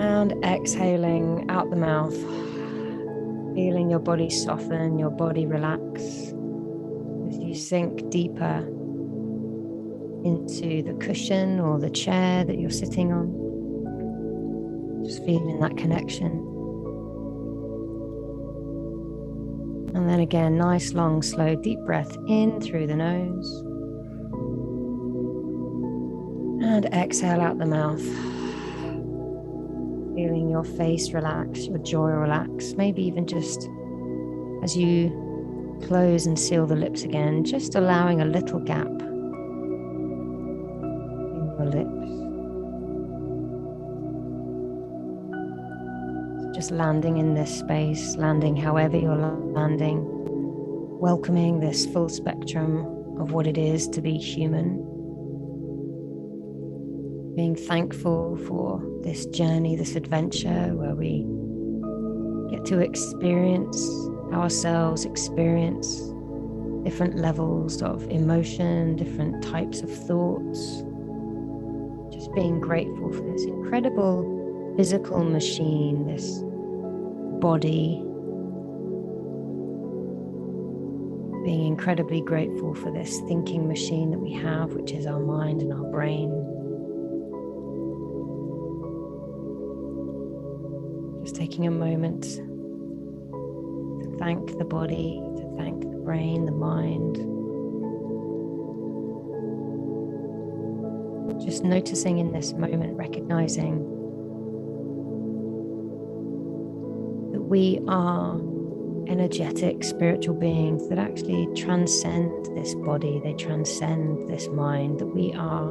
And exhaling out the mouth, feeling your body soften, your body relax as you sink deeper into the cushion or the chair that you're sitting on. Just feeling that connection. And then again, nice, long, slow, deep breath in through the nose. And exhale out the mouth. Feeling your face relax, your jaw relax, maybe even just as you close and seal the lips again, just allowing a little gap in your lips. Just landing in this space, landing however you're landing, welcoming this full spectrum of what it is to be human. Being thankful for this journey, this adventure where we get to experience ourselves, experience different levels of emotion, different types of thoughts. Just being grateful for this incredible physical machine, this body. Being incredibly grateful for this thinking machine that we have, which is our mind and our brain. Just taking a moment to thank the body, to thank the brain, the mind. Just noticing in this moment, recognizing that we are energetic, spiritual beings that actually transcend this body, they transcend this mind, that we are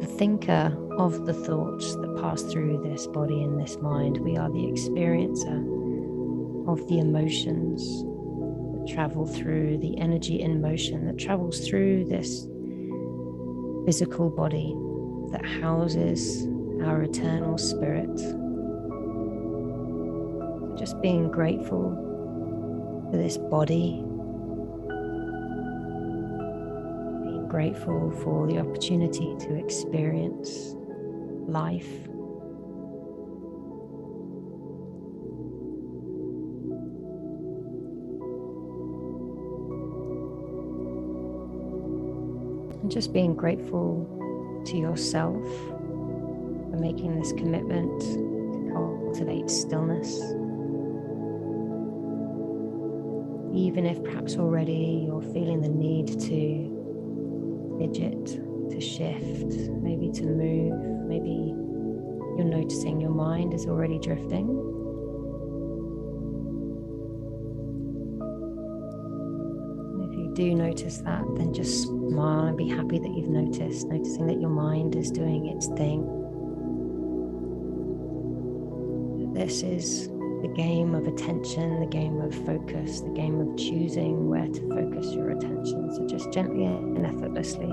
the thinker of the thoughts that pass through this body and this mind. We are the experiencer of the emotions that travel through, the energy in motion that travels through this physical body that houses our eternal spirit. Just being grateful for this body, grateful for the opportunity to experience life. And just being grateful to yourself for making this commitment to cultivate stillness. Even if perhaps already you're feeling the need to fidget, to shift, maybe to move, maybe you're noticing your mind is already drifting. And if you do notice that, then just smile and be happy that you've noticed, noticing that your mind is doing its thing. This is the game of attention, the game of focus, the game of choosing where to focus your attention. So just gently and effortlessly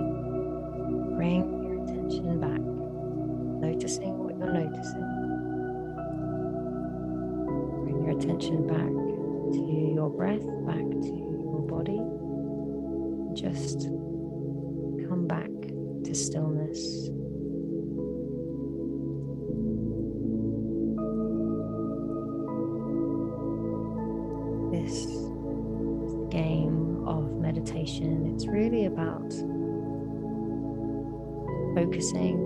bring your attention back, noticing what you're noticing. Bring your attention back to your breath, back to your body. Just come back to stillness. This is the game of meditation. It's really about focusing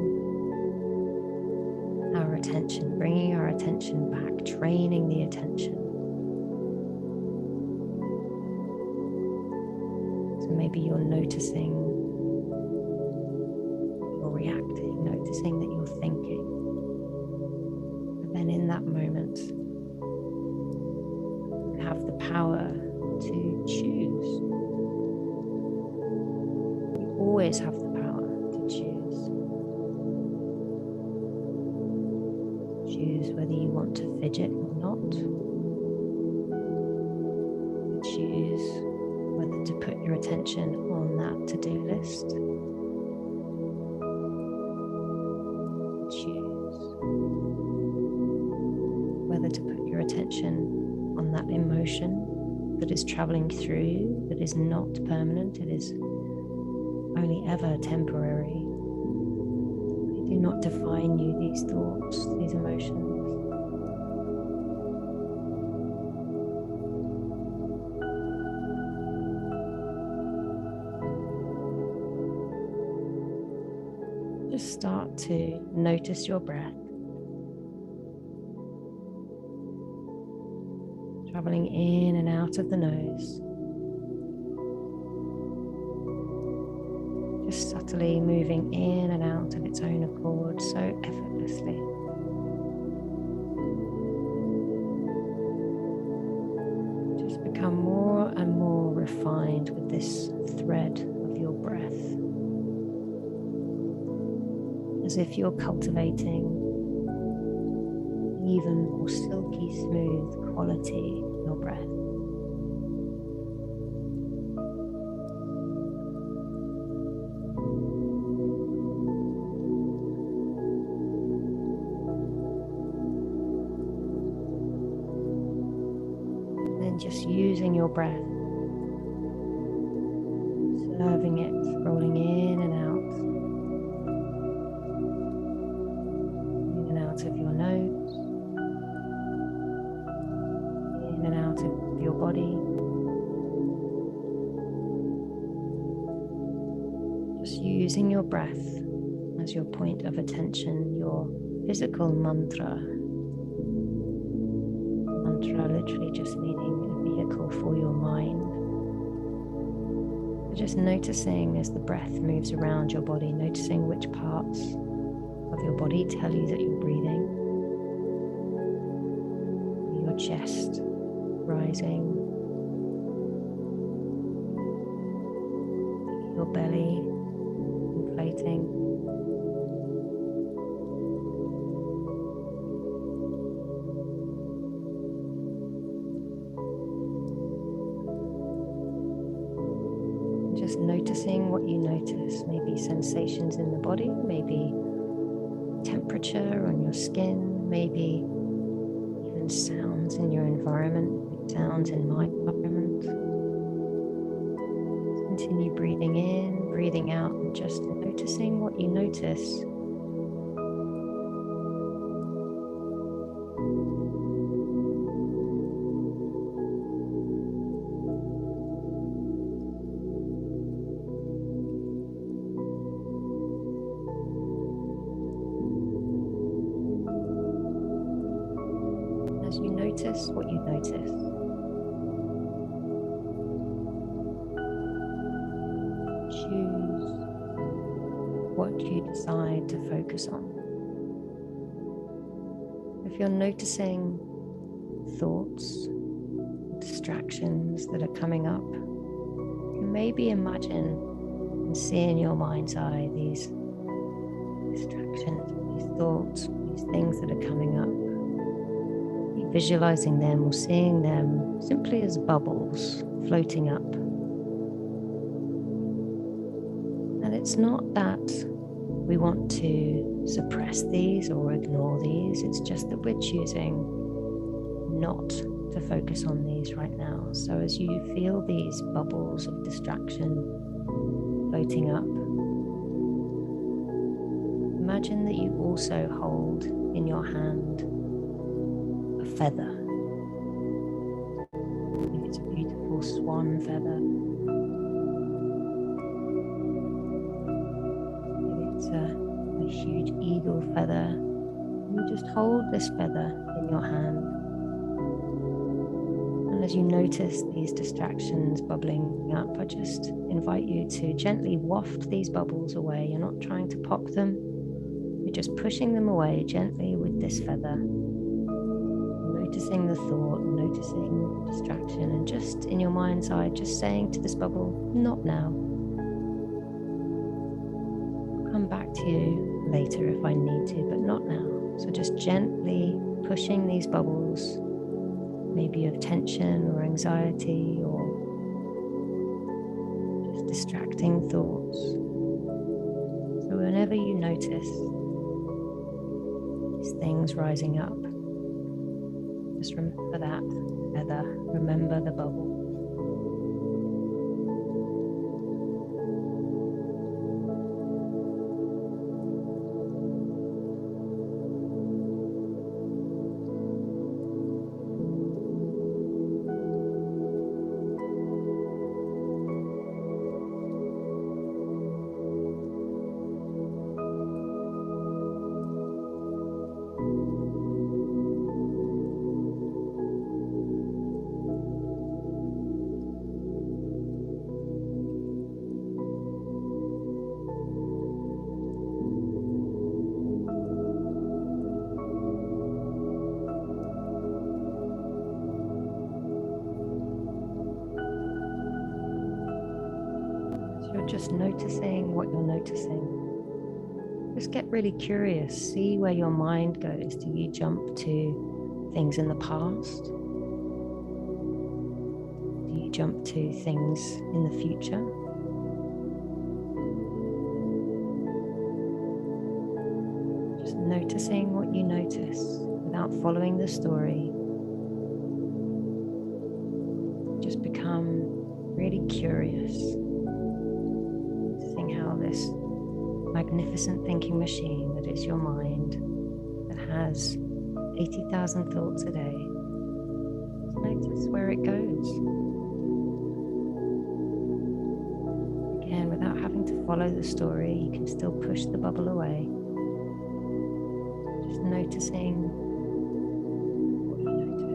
our attention, bringing our attention back, training the attention. So maybe you're noticing, you're reacting, noticing that you're thinking. And then in that moment, have the power to choose. You always have the power to choose. Choose whether you want to fidget or not. Choose whether to put your attention on that to-do list. Choose whether to put your attention on that emotion that is traveling through, that is not permanent, it is only ever temporary. They do not define you, these thoughts, these emotions. just start to notice your breath, traveling in and out of the nose, just subtly moving in and out of its own accord so effortlessly. Just become more and more refined with this thread of your breath, as if you're cultivating even more silky smooth quality in your breath. And then just using your breath, observing it rolling in and out of your nose, in and out of your body. Just using your breath as your point of attention, your physical mantra. Mantra literally just meaning a vehicle for your mind. So just noticing as the breath moves around your body, noticing which parts of your body tell you that you're breathing. Your chest rising, your belly inflating, and just noticing what you notice, maybe sensations in the body, maybe temperature on your skin, maybe even sounds in your environment, sounds in my environment. Continue breathing in, breathing out, and just noticing what you notice. As you notice what you notice, choose what you decide to focus on. If you're noticing thoughts, distractions that are coming up, you maybe imagine and see in your mind's eye these distractions, these thoughts, these things that are coming up. Visualizing them or seeing them simply as bubbles floating up. And it's not that we want to suppress these or ignore these, it's just that we're choosing not to focus on these right now. So as you feel these bubbles of distraction floating up, imagine that you also hold in your hand a feather. Maybe it's a beautiful swan feather. Maybe it's a huge eagle feather. You just hold this feather in your hand. And as you notice these distractions bubbling up, I just invite you to gently waft these bubbles away. You're not trying to pop them. You're just pushing them away gently with this feather. Noticing the thought, noticing the distraction, and just in your mind's eye, just saying to this bubble, not now. I'll come back to you later if I need to, but not now. So just gently pushing these bubbles, maybe of tension or anxiety or just distracting thoughts. So whenever you notice these things rising up, just remember that feather, remember the bubble. just noticing what you're noticing. Just get really curious. See where your mind goes. Do you jump to things in the past? Do you jump to things in the future? Just noticing what you notice without following the story. Just become really curious. Seeing how this magnificent thinking machine that is your mind, that has 80,000 thoughts a day, just notice where it goes. Again, without having to follow the story, you can still push the bubble away. Just noticing what you notice.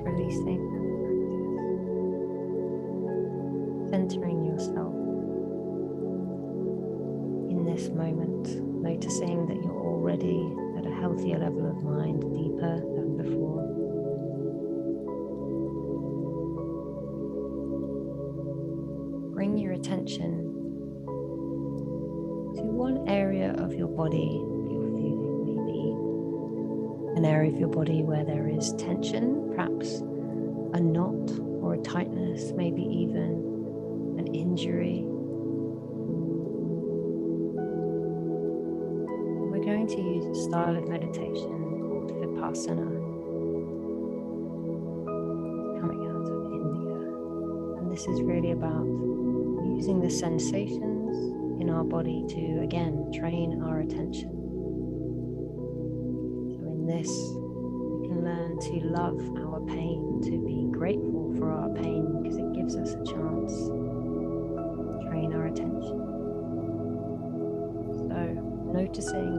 Releasing and centering yourself in this moment, noticing that you're already at a healthier level of mind, deeper than before. Bring your attention to one area of your body that you're feeling, maybe an area of your body where there is tension, perhaps a knot or a tightness, maybe even an injury. We're going to use a style of meditation called vipassana, coming out of India. And this is really about using the sensations in our body to, again, train our attention. So in this, learn to love our pain, to be grateful for our pain, because it gives us a chance to train our attention. So, noticing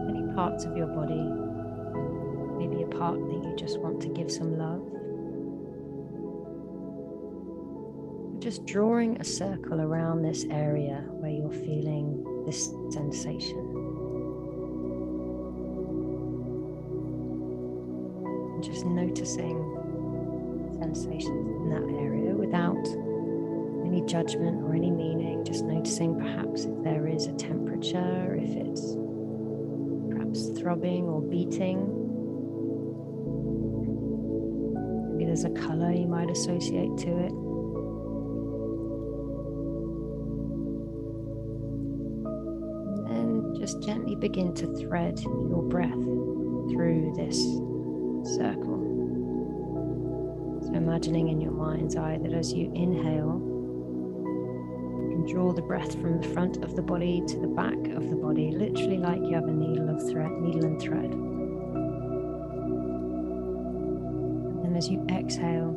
any parts of your body, maybe a part that you just want to give some love. Just drawing a circle around this area where you're feeling this sensation. Just noticing sensations in that area without any judgment or any meaning, just noticing perhaps if there is a temperature, if it's perhaps throbbing or beating. Maybe there's a color you might associate to it. And then just gently begin to thread your breath through this circle. So imagining in your mind's eye that as you inhale, you can draw the breath from the front of the body to the back of the body, literally like you have a needle and thread. And then as you exhale,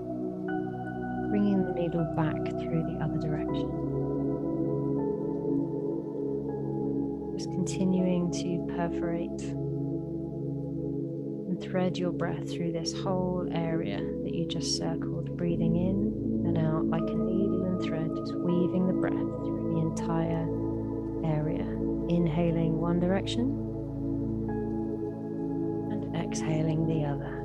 bringing the needle back through the other direction. Just continuing to perforate and thread your breath through this whole area that you just circled, breathing in and out like a needle and thread, just weaving the breath through the entire area. Inhaling one direction and exhaling the other.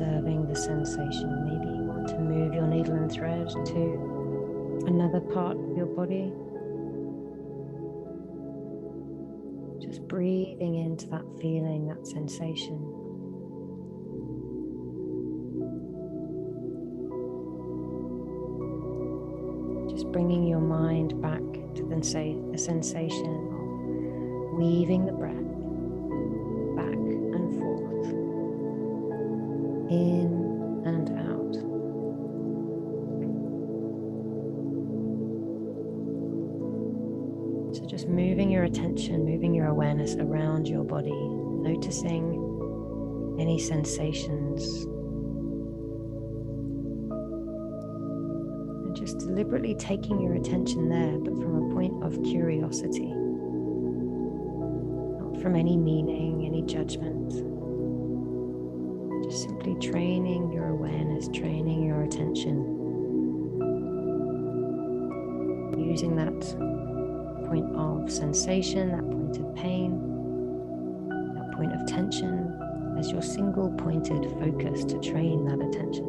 observing the sensation. Maybe you want to move your needle and thread to another part of your body. Just breathing into that feeling, that sensation. Just bringing your mind back to the sensation of weaving the breath back and forth, in and out. So just moving your attention, moving your awareness around your body, noticing any sensations. And just deliberately taking your attention there, but from a point of curiosity. Not from any meaning, any judgment. Just simply training your awareness, training your attention. Using that point of sensation, that point of pain, that point of tension as your single pointed focus to train that attention.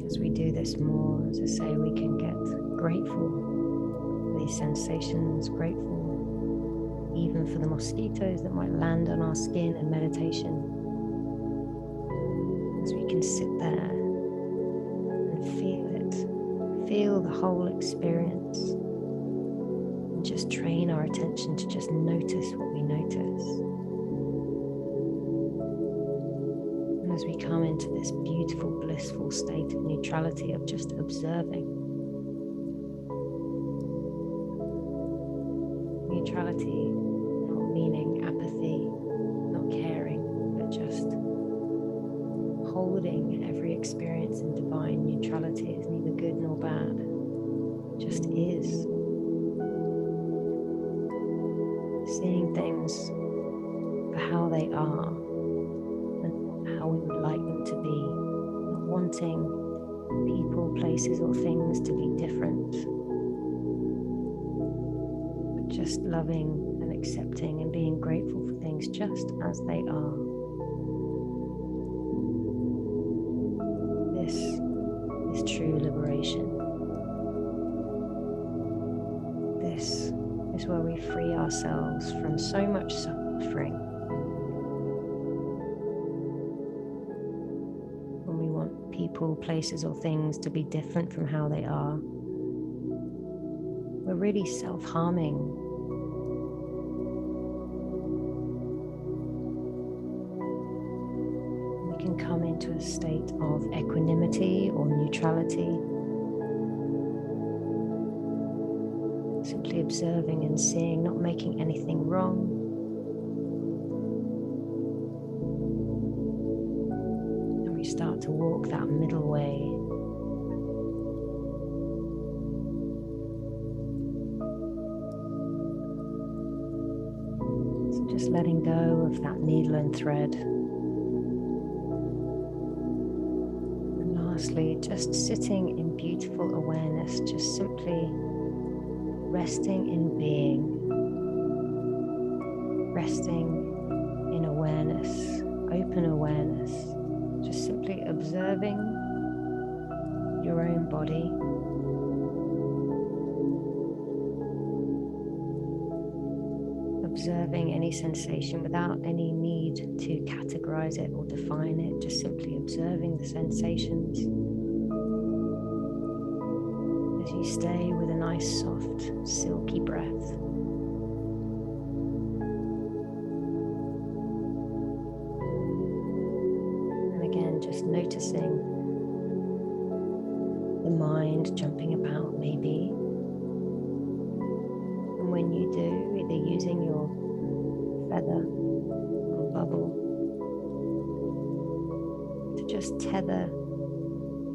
As we do this more, as I say, we can get grateful for these sensations, grateful even for the mosquitoes that might land on our skin in meditation. As we can sit there and feel it, feel the whole experience, and just train our attention to just notice what we notice. And as we come into this beautiful, blissful state of neutrality, of just observing. Neutrality not meaning apathy, not caring, but just holding every experience in divine neutrality is neither good nor bad, just is. Seeing things for how they are and how we would like them to be, not wanting people, places or things to be different, but just loving and accepting and being grateful for things just as they are. This is true liberation. This is where we free ourselves from so much suffering. When we want people, places, or things to be different from how they are, we're really self-harming. Come into a state of equanimity or neutrality, simply observing and seeing, not making anything wrong. And we start to walk that middle way. So just letting go of that needle and thread. Just sitting in beautiful awareness, just simply resting in being, resting in awareness, open awareness, just simply observing your own body, observing any sensation without any need to categorize it or define it, just simply observing the sensations. As you stay with a nice, soft, silky breath. And again, just noticing the mind jumping about maybe. And when you do, either using your feather or bubble, to just tether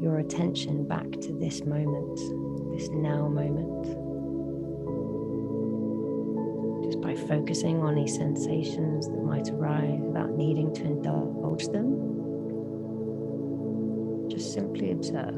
your attention back to this moment, this now moment. Just by focusing on any sensations that might arise without needing to indulge them, just simply observe.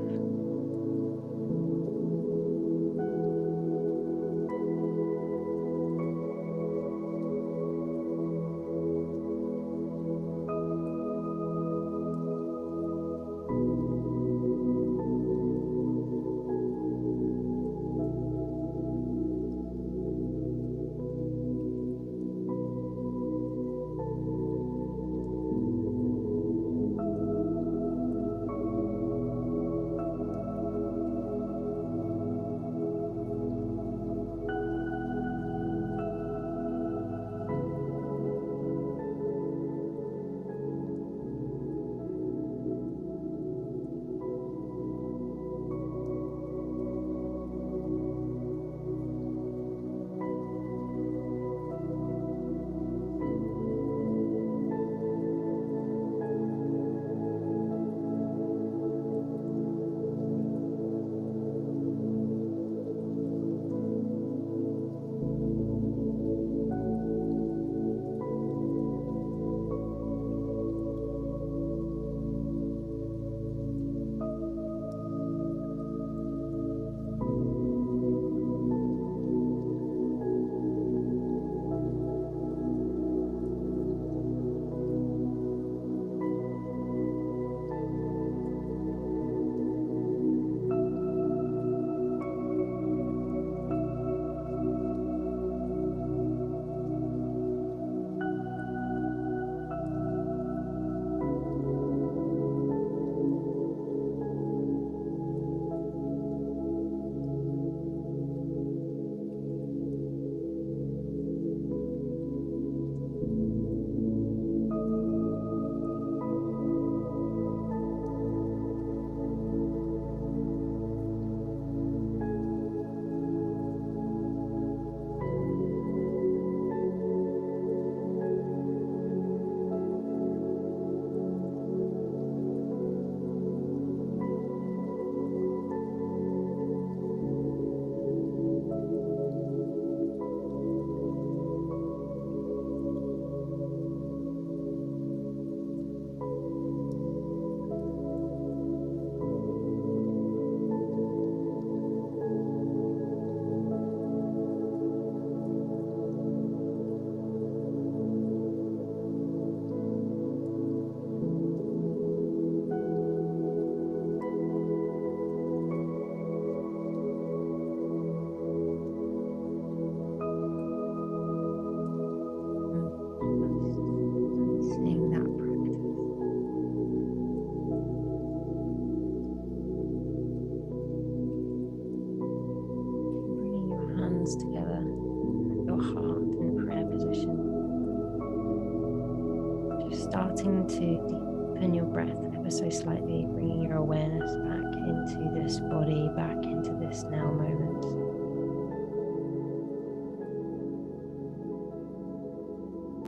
starting to deepen your breath ever so slightly, bringing your awareness back into this body, back into this now moment.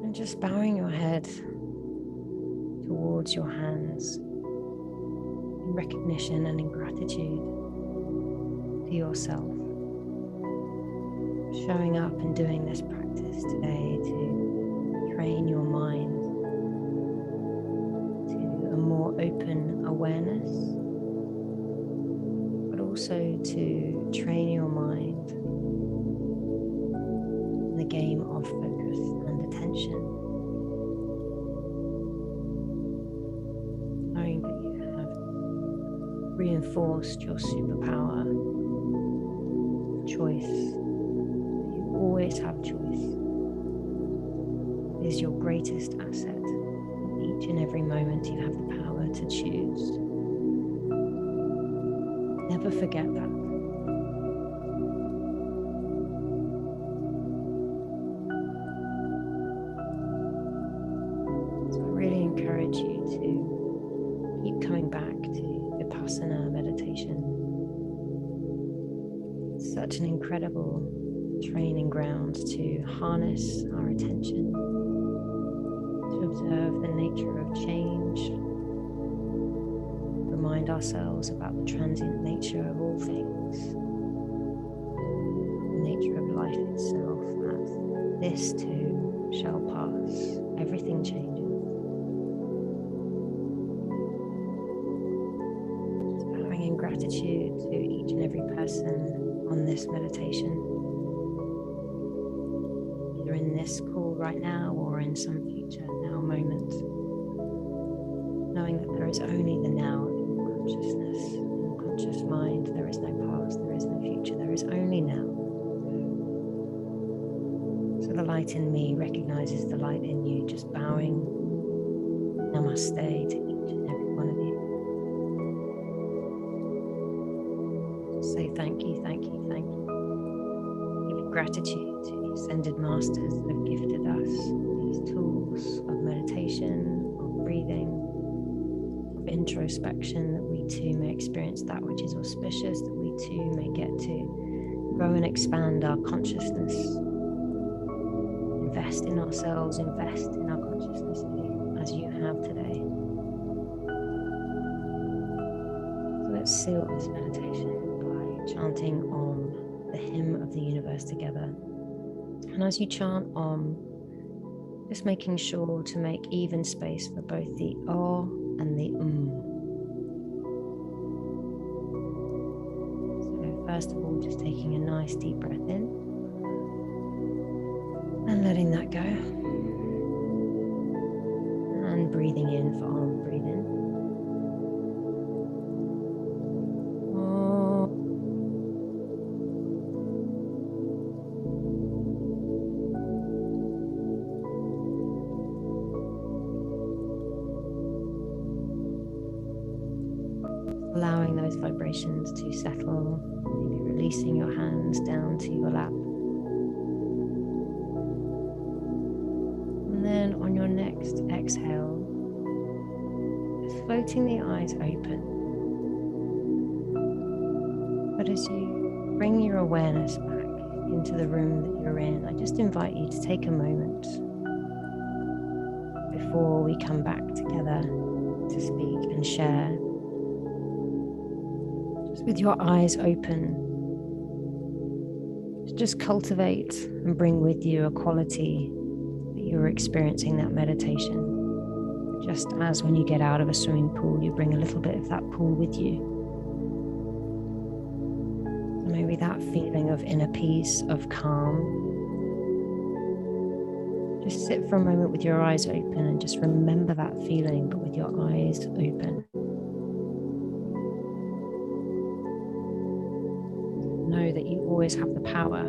And just bowing your head towards your hands in recognition and in gratitude to yourself. Showing up and doing this practice today to train your mind to a more open awareness, but also to train your mind in the game of focus and attention. Knowing that you have reinforced your superpower of choice. Always have choice. It is your greatest asset. Each and every moment you have the power to choose. Never forget that. So I really encourage you to keep coming back to vipassana meditation. It's such an incredible training ground to harness our attention, to observe the nature of change, remind ourselves about the transient nature of all things, the nature of life itself, that this too shall pass, everything changes. Just bowing in gratitude to each and every person on this meditation, in this call right now or in some future now moment, knowing that there is only the now in consciousness, in conscious mind. There is no past, there is no future, there is only now. So the light in me recognizes the light in you, just bowing namaste to each and every one of you. Just say thank you, thank you, thank you. Give gratitude to the ascended masters that have gifted us these tools of meditation, of breathing, of introspection, that we too may experience that which is auspicious, that we too may get to grow and expand our consciousness, invest in ourselves, invest in our consciousness as you have today. So let's seal this meditation by chanting Om, the hymn of the universe, together. And as you chant Om, just making sure to make even space for both the O and the So first of all, just taking a nice deep breath in and letting that go. And breathing in for Om, breathe in. Allowing those vibrations to settle, maybe releasing your hands down to your lap. And then on your next exhale, just floating the eyes open. But as you bring your awareness back into the room that you're in, I just invite you to take a moment before we come back together to speak and share. With your eyes open, just cultivate and bring with you a quality that you're experiencing that meditation. Just as when you get out of a swimming pool, you bring a little bit of that pool with you. So maybe that feeling of inner peace, of calm. Just sit for a moment with your eyes open and just remember that feeling, but with your eyes open. Know that you always have the power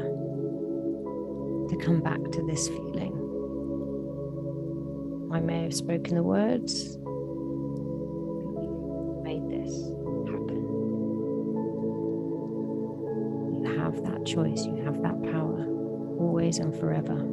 to come back to this feeling. I may have spoken the words, but you made this happen. You have that choice, you have that power, always and forever.